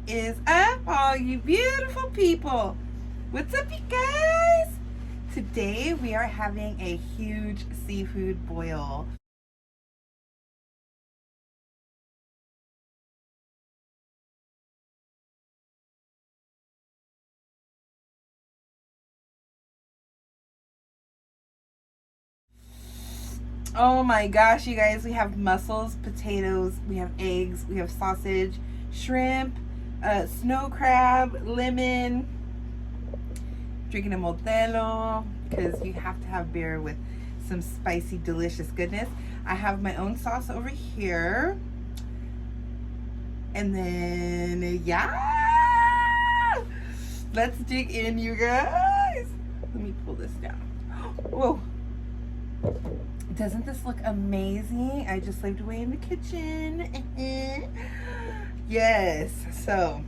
is up, all you beautiful people? What's up, you guys? Today we are having a huge seafood boil. Oh my gosh, you guys, we have mussels, potatoes, we have eggs, we have sausage, shrimp, snow crab, lemon, drinking a modelo because you have to have beer with some spicy, delicious goodness. I have my own sauce over here. And then, yeah, let's dig in, you guys. Let me pull this down. Whoa. Doesn't this look amazing? I just slaved away in the kitchen. Yes. So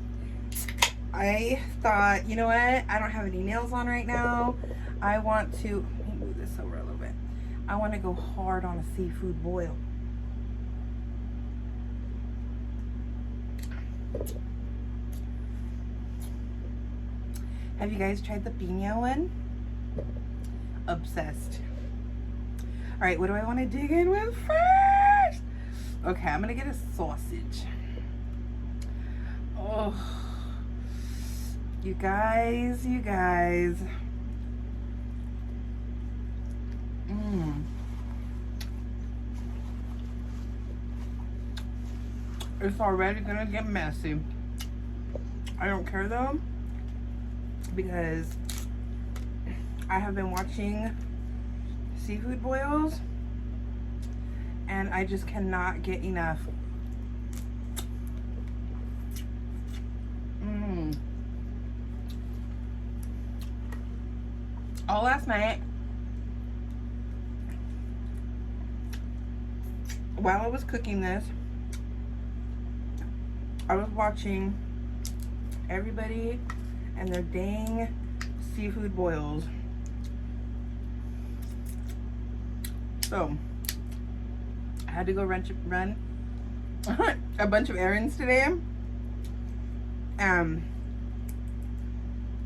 I thought, you know what? I don't have any nails on right now. I want to, let me move this over a little bit. I want to go hard on a seafood boil. Have you guys tried the piña one? Obsessed. All right, what do I want to dig in with first? Okay, I'm gonna get a sausage. Oh, you guys. It's already gonna get messy. I don't care though, because I have been watching seafood boils and I just cannot get enough. All last night, while I was cooking this, I was watching everybody and their dang seafood boils. So I had to go run a bunch of errands today. I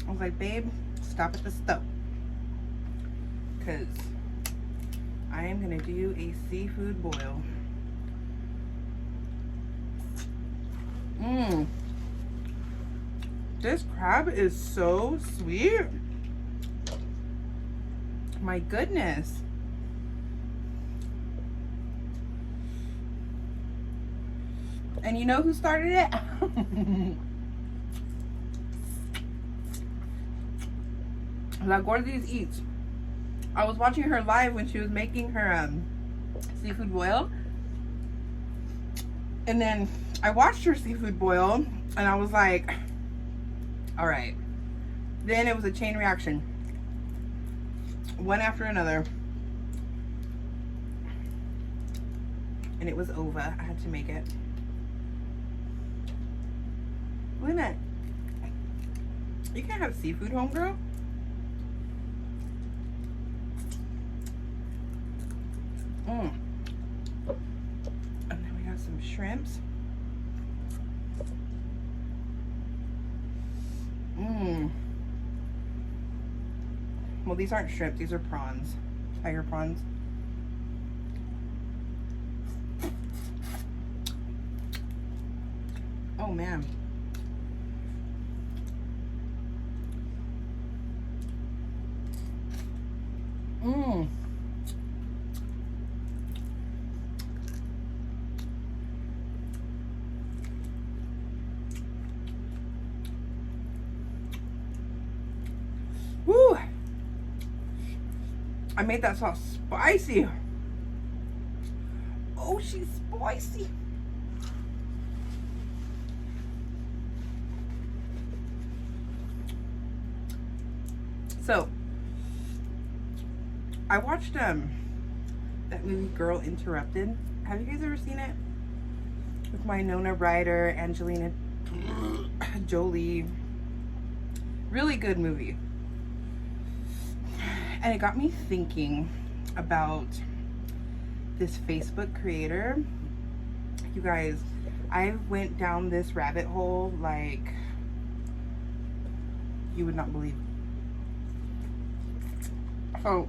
was like, babe, stop at the stove, because I am gonna do a seafood boil. This crab is so sweet. My goodness. And you know who started it? La Gordis Eats. I was watching her live when she was making her seafood boil. And then I watched her seafood boil and I was like, all right. Then it was a chain reaction. One after another. And it was over. I had to make it. Look at that. You can't have seafood, homegirl. And then we got some shrimps. Well, these aren't shrimp, these are prawns. Tiger prawns. Oh man. Woo! I made that sauce spicy. Oh, she's spicy. So, I watched that movie Girl Interrupted. Have you guys ever seen it? With Winona Ryder, Angelina Jolie. Really good movie. And it got me thinking about this Facebook creator. You guys, I went down this rabbit hole like you would not believe. So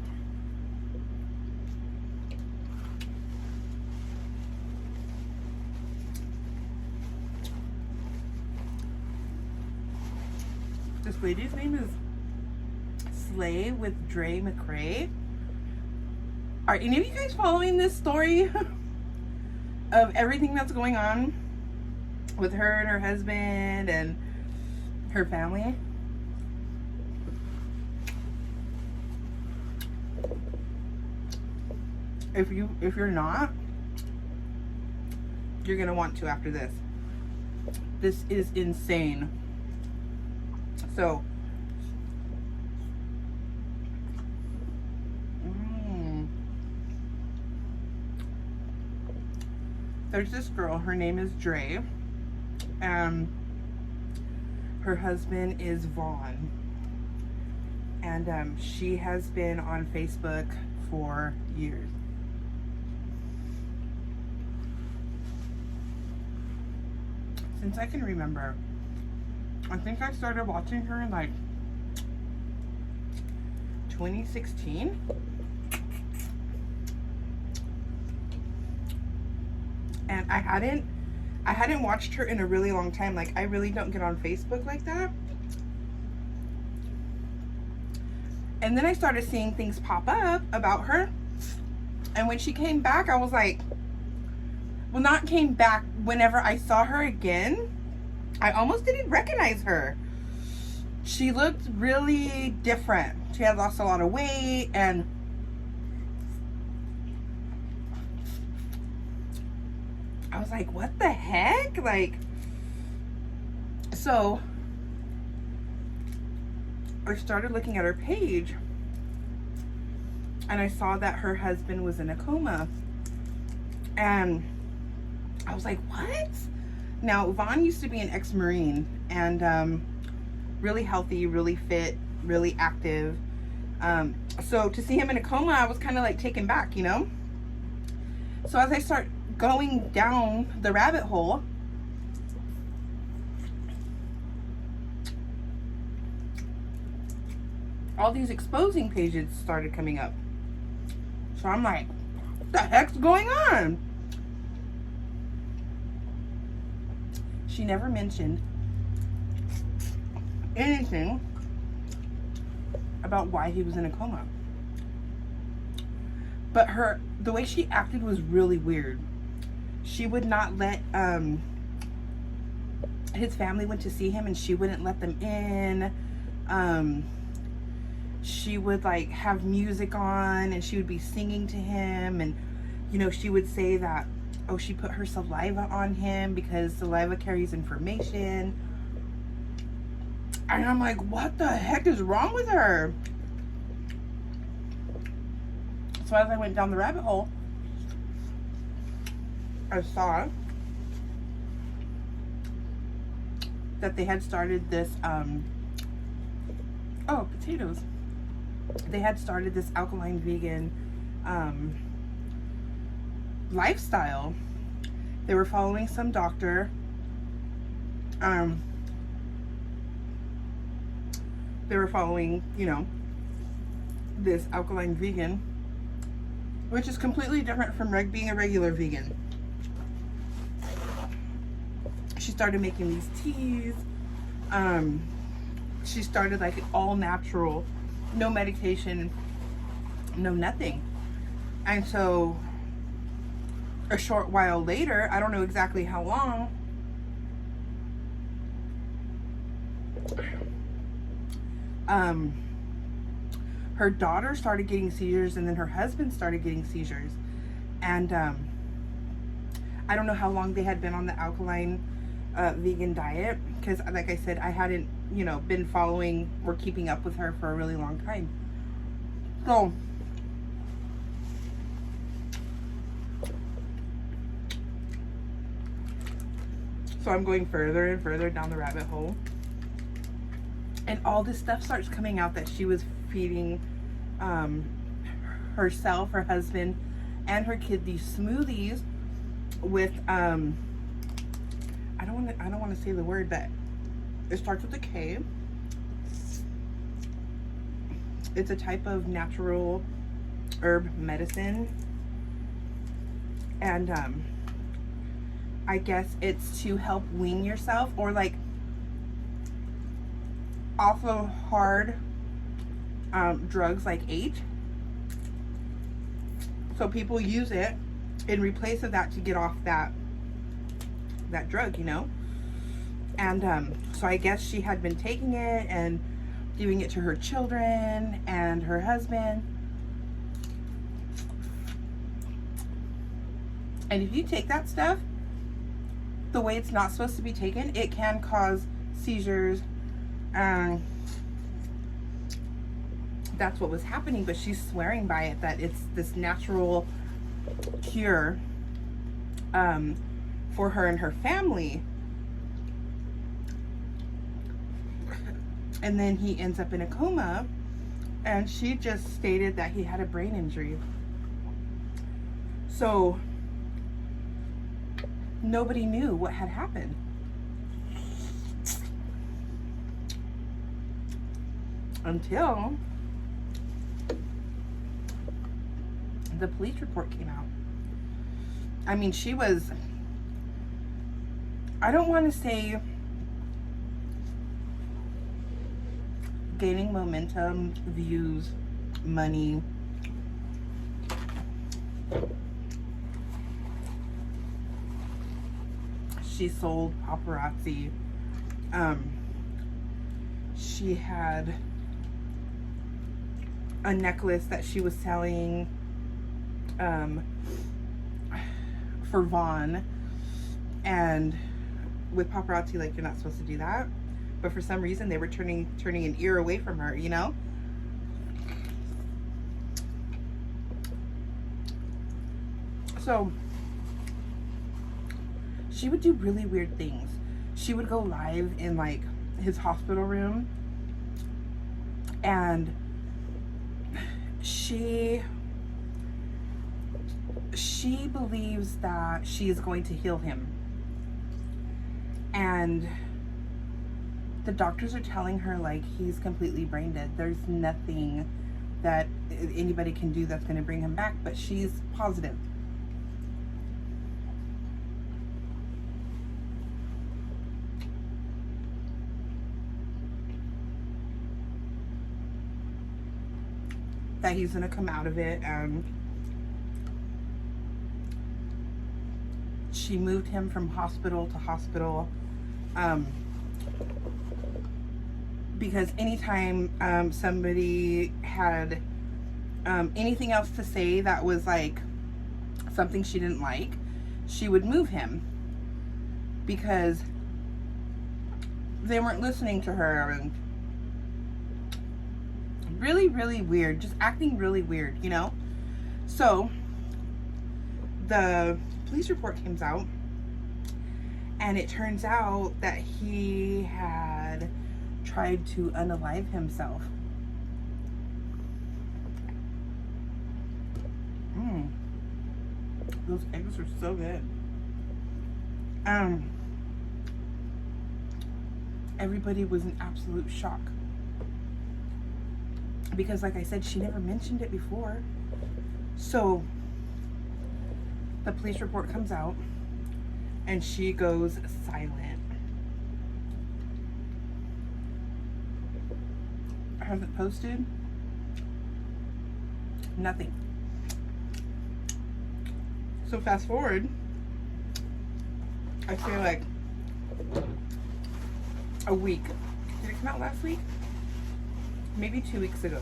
this lady's name is Slay with Dre McCrae. Are any of you guys following this story of everything that's going on with her and her husband and her family? If you're not, you're gonna want to after this. This is insane. So there's this girl, her name is Dre, and her husband is Vaughn, and she has been on Facebook for years. Since I can remember. I think I started watching her in like 2016. And I hadn't watched her in a really long time. Like, I really don't get on Facebook like that. And then I started seeing things pop up about her. And when she came back, I was like, well, not came back, whenever I saw her again, I almost didn't recognize her. She looked really different. She had lost a lot of weight, and I was like, what the heck? Like, so I started looking at her page, and I saw that her husband was in a coma. And I was like, what? Now, Vaughn used to be an ex-Marine, and really healthy, really fit, really active. So to see him in a coma, I was kind of like taken back, you know? So as I start going down the rabbit hole, all these exposing pages started coming up. So I'm like, what the heck's going on? She never mentioned anything about why he was in a coma. But the way she acted was really weird. She would not let, his family went to see him and she wouldn't let them in. She would like have music on and she would be singing to him, and you know, she would say that, oh, she put her saliva on him because saliva carries information. And I'm like, what the heck is wrong with her? So as I went down the rabbit hole, I saw that they had started this, potatoes. They had started this alkaline vegan lifestyle. They were following some doctor. They were following, you know, this alkaline vegan, which is completely different from being a regular vegan. She started making these teas. She started like all natural, no medication, no nothing. And so a short while later, I don't know exactly how long, her daughter started getting seizures, and then her husband started getting seizures. And I don't know how long they had been on the alkaline vegan diet, because like I said, I hadn't, you know, been following or keeping up with her for a really long time. So I'm going further and further down the rabbit hole, and all this stuff starts coming out that she was feeding herself, her husband, and her kid these smoothies with I don't want to say the word, but it starts with a K. It's a type of natural herb medicine, and I guess it's to help wean yourself, or like off of hard drugs like H. So people use it in replace of that to get off that drug, you know. And so I guess she had been taking it and giving it to her children and her husband. And if you take that stuff the way it's not supposed to be taken, it can cause seizures. That's what was happening, but she's swearing by it, that it's this natural cure for her and her family. And then he ends up in a coma, and she just stated that he had a brain injury. So nobody knew what had happened. Until the police report came out. I mean, she was, I don't want to say gaining momentum, views, money. She sold paparazzi. She had a necklace that she was selling for Vaughn, and with paparazzi, like, you're not supposed to do that, but for some reason they were turning an ear away from her, you know. So she would do really weird things. She would go live in like his hospital room, and she believes that she is going to heal him, and the doctors are telling her like he's completely brain dead. There's nothing that anybody can do that's going to bring him back, but she's positive. That he's going to come out of it. And she moved him from hospital to hospital, because anytime somebody had anything else to say that was like something she didn't like, she would move him because they weren't listening to her. And really, really weird, just acting really weird, you know. So the police report comes out, and it turns out that he had tried to unalive himself. Those eggs are so good. Everybody was in absolute shock, because like I said, she never mentioned it before. So the police report comes out, and she goes silent. Hasn't posted nothing. So fast forward, I say like a week. Did it come out last week? Maybe 2 weeks ago.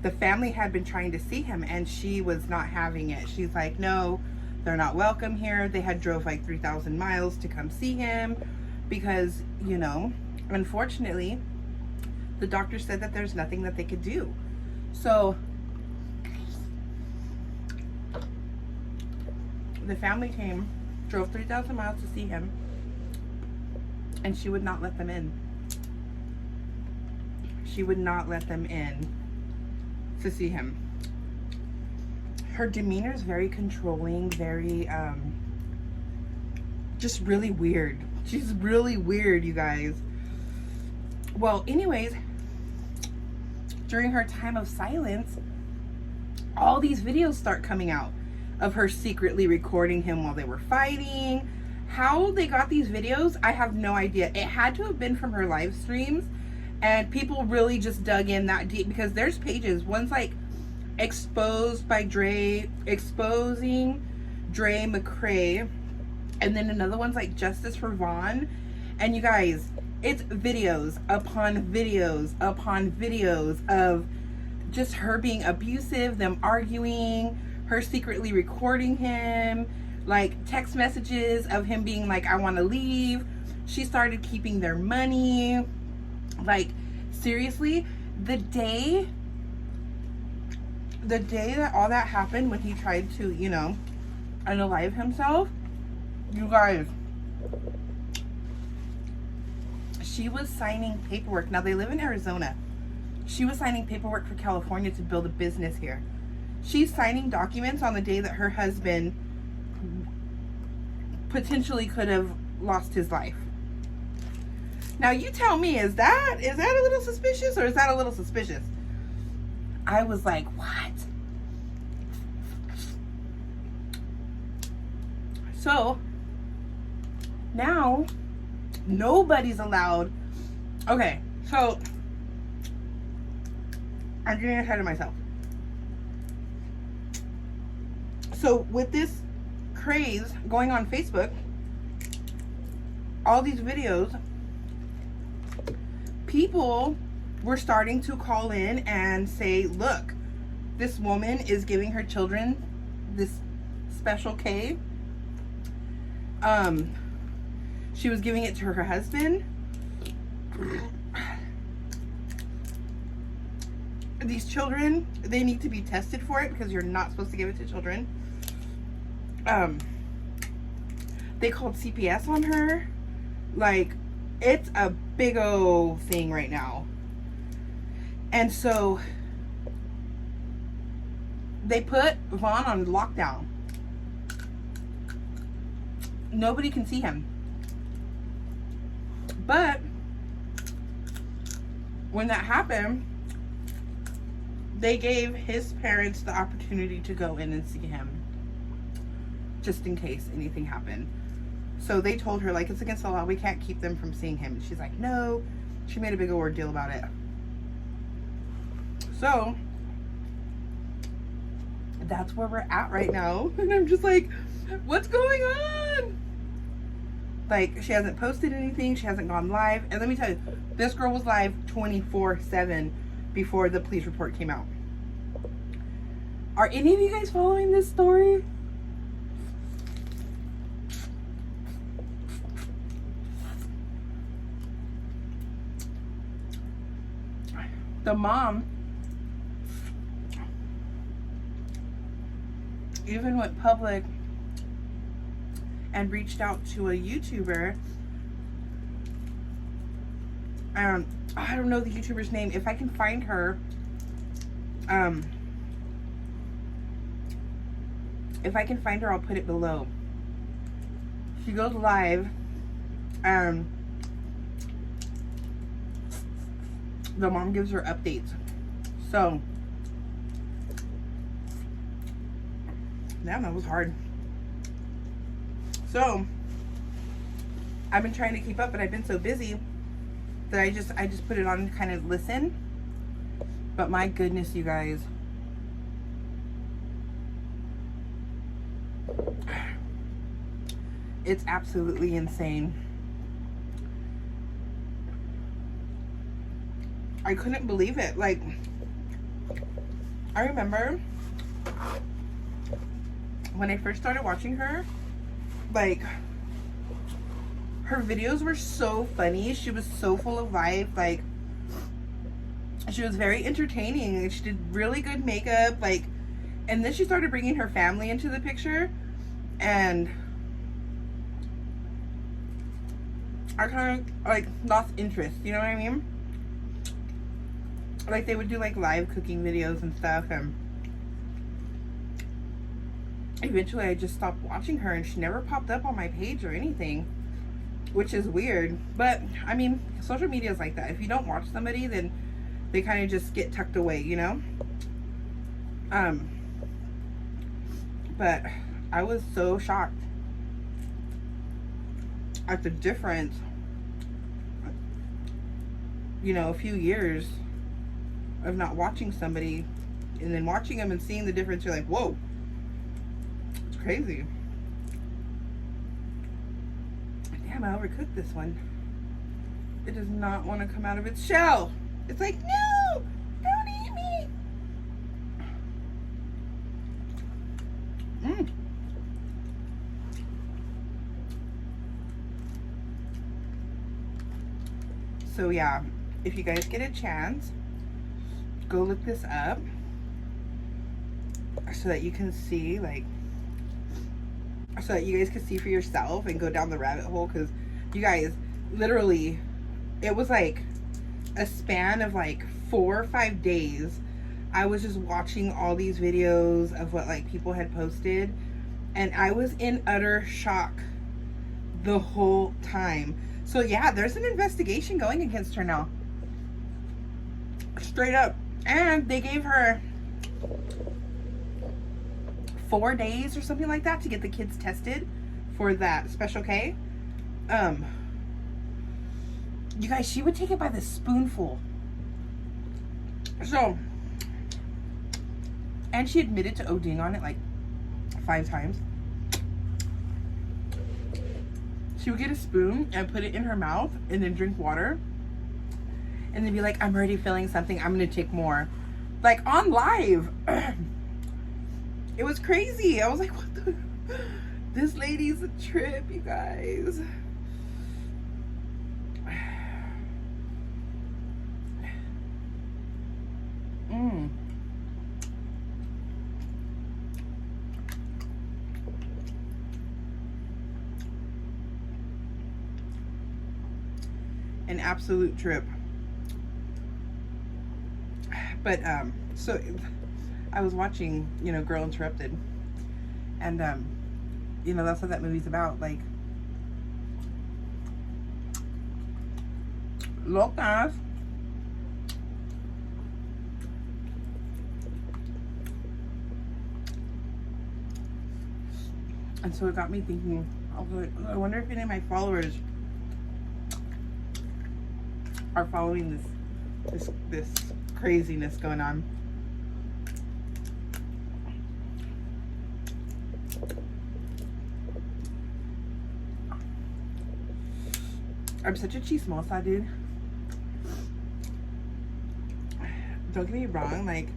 The family had been trying to see him, and she was not having it. She's like, no, they're not welcome here. They had drove like 3,000 miles to come see him because, you know, unfortunately, the doctor said that there's nothing that they could do. So the family came, drove 3,000 miles to see him, and she would not let them in. She would not let them in to see him. her demeanor is very controlling, very just really weird. She's really weird, you guys. Well, anyways, during her time of silence, all these videos start coming out of her secretly recording him while they were fighting. How they got these videos, I have no idea. It had to have been from her live streams, and people really just dug in that deep, because there's pages. One's like exposed by Dre, exposing Dre McCrae, and then another one's like Justice for Vaughn. And you guys, it's videos upon videos upon videos of just her being abusive, them arguing, her secretly recording him, like text messages of him being like, I want to leave. She started keeping their money. Like, seriously, the day that all that happened, when he tried to, you know, unalive himself, you guys, she was signing paperwork. Now, they live in Arizona. She was signing paperwork for California to build a business here. She's signing documents on the day that her husband potentially could have lost his life. Now, you tell me, is that a little suspicious, or is that a little suspicious? I was like, what? So now nobody's allowed. Okay, so I'm getting ahead of myself. So with this craze going on Facebook, all these videos, people were starting to call in and say, look, this woman is giving her children this special K. She was giving it to her husband. These children, they need to be tested for it, because you're not supposed to give it to children. They called CPS on her. Like, it's a big old thing right now. And so they put Vaughn on lockdown. Nobody can see him. But when that happened, they gave his parents the opportunity to go in and see him, just in case anything happened. So they told her, like, it's against the law, we can't keep them from seeing him. And she's like, no. She made a big ordeal about it. So that's where we're at right now. And I'm just like, what's going on? Like, she hasn't posted anything. She hasn't gone live. And let me tell you, this girl was live 24/7 before the police report came out. Are any of you guys following this story? The mom even went public and reached out to a YouTuber. I don't know the YouTuber's name. If I can find her, if I can find her, I'll put it below. She goes live. The mom gives her updates. So, damn, that was hard. So, I've been trying to keep up, but I've been so busy that I just put it on to kind of listen. But my goodness, you guys. It's absolutely insane. I couldn't believe it. Like, I remember when I first started watching her, like, her videos were so funny. She was so full of life. Like, she was very entertaining. She did really good makeup. Like, and then she started bringing her family into the picture, and I kind of, like, lost interest. You know what I mean? Like, they would do, like, live cooking videos and stuff, and eventually I just stopped watching her, and she never popped up on my page or anything, which is weird. But I mean, social media is like that. If you don't watch somebody, then they kind of just get tucked away, you know. But I was so shocked at the difference, you know, a few years of not watching somebody, and then watching them and seeing the difference. You're like, whoa, it's crazy. Damn, I overcooked this one. It does not want to come out of its shell. It's like, no, don't eat me. So yeah, if you guys get a chance, go look this up so that you can see, like, so that you guys can see for yourself and go down the rabbit hole. Because you guys, literally, it was like a span of like 4 or 5 days. I was just watching all these videos of what like people had posted, and I was in utter shock the whole time. So yeah, there's an investigation going against her now. Straight up. And they gave her 4 days or something like that to get the kids tested for that special K. You guys, she would take it by the spoonful. So, and she admitted to ODing on it like 5 times. She would get a spoon and put it in her mouth and then drink water. And then be like, I'm already feeling something, I'm gonna take more. Like on live. It was crazy. I was like, what the? This lady's a trip, you guys. An absolute trip. But so I was watching, you know, Girl Interrupted, and you know, that's what that movie's about. Like, locas. And so it got me thinking, I was like, I wonder if any of my followers are following this craziness going on. I'm such a chismosa, dude. Don't get me wrong, like,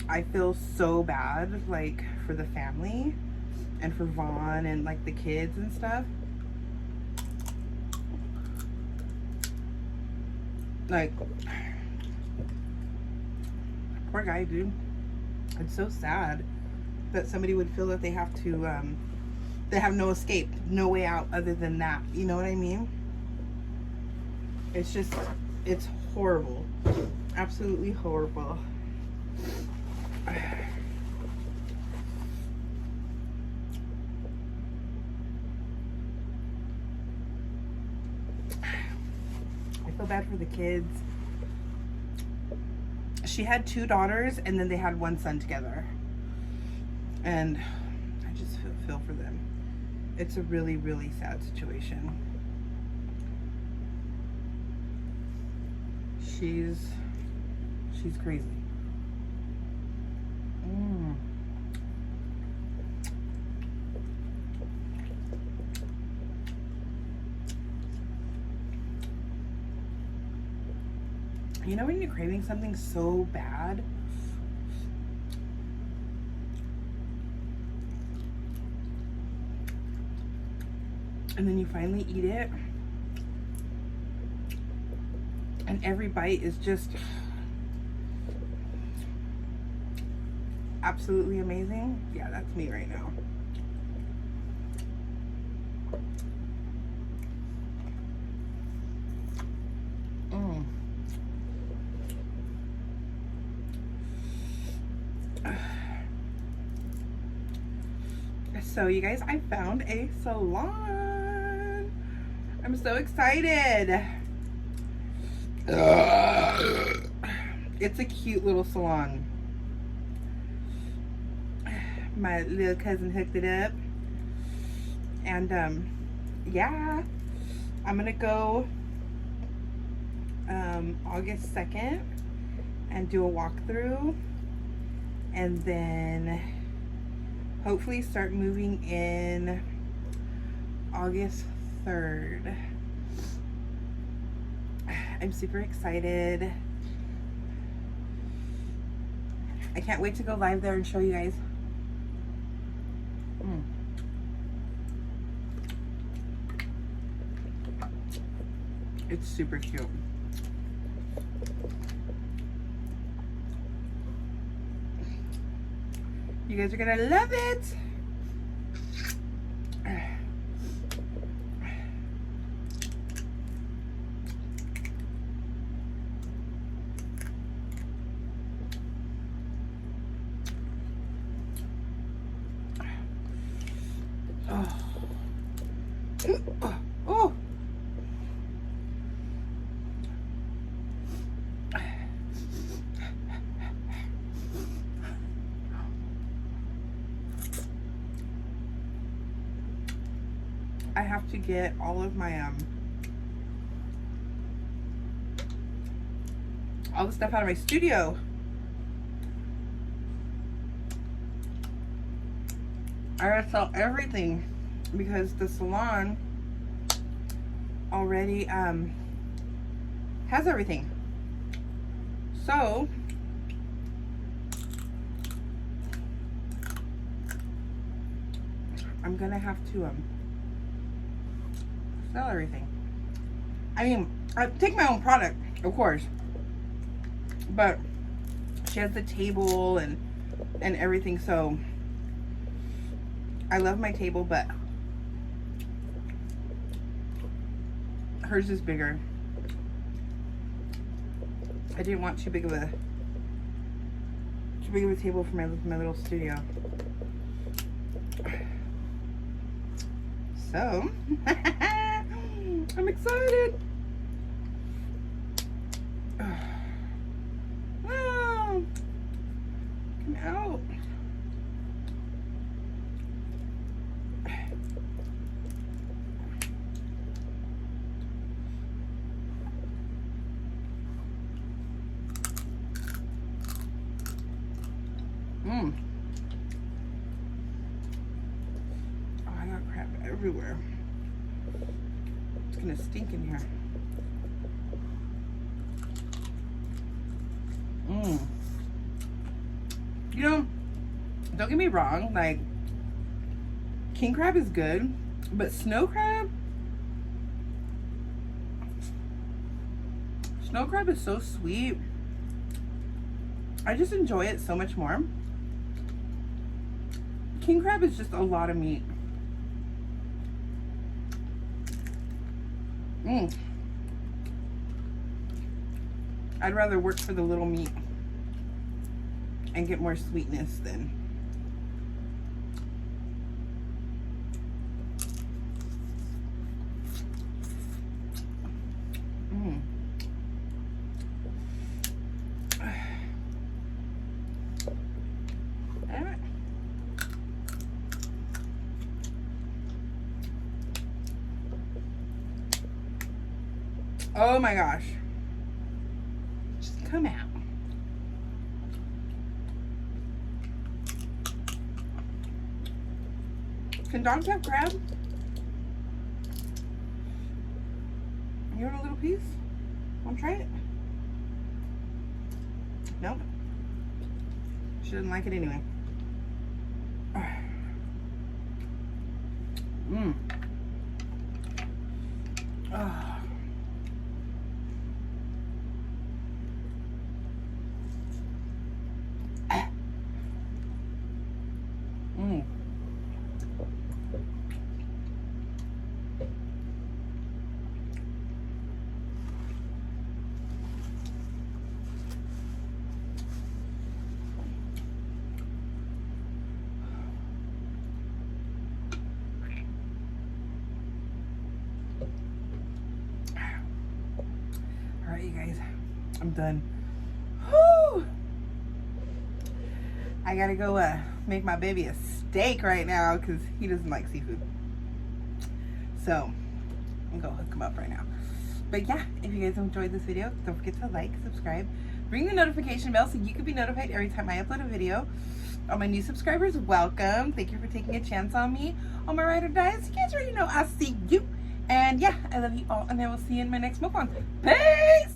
I feel so bad, like, for the family and for Vaughn and like the kids and stuff. Like, poor guy, dude. It's so sad that somebody would feel that they have to they have no escape, no way out other than that. You know what I mean? It's just, it's horrible. Absolutely horrible. I feel bad for the kids. She had 2 daughters, and then they had 1 son together. And I just feel for them. It's a really, really sad situation. She's crazy. You know when you're craving something so bad? And then you finally eat it, and every bite is just absolutely amazing. Yeah, that's me right now. So you guys, I found a salon. I'm so excited. It's a cute little salon. My little cousin hooked it up. And yeah, I'm gonna go August 2nd and do a walkthrough, and then hopefully start moving in August 3rd. I'm super excited. I can't wait to go live there and show you guys. It's super cute. You guys are gonna love it. Oh. I have to get all of my all the stuff out of my studio. I gotta sell everything because the salon already has everything. So I'm gonna have to sell everything. I mean, I take my own product, of course, but she has the table and everything, so I love my table, but hers is bigger. I didn't want too big of a table for my little studio. So I'm excited. Wow. Come out. Oh, I got crap everywhere. It's gonna stink in here. You know, don't get me wrong, like, king crab is good, but snow crab is so sweet. I just enjoy it so much more. King crab is just a lot of meat. I'd rather work for the little meat and get more sweetness than oh my gosh. Just come out. Can dogs have crab? You want a little piece? Want to try it? Nope. She doesn't like it anyway. Oh. I'm done. Whew. I gotta go make my baby a steak right now because he doesn't like seafood. So I'm gonna go hook him up right now. But yeah, if you guys enjoyed this video, don't forget to like, subscribe, ring the notification bell so you can be notified every time I upload a video. All my new subscribers, welcome. Thank you for taking a chance on me. All my ride or dies, you guys already know I'll see you. And yeah, I love you all, and I will see you in my next mukbang. Peace!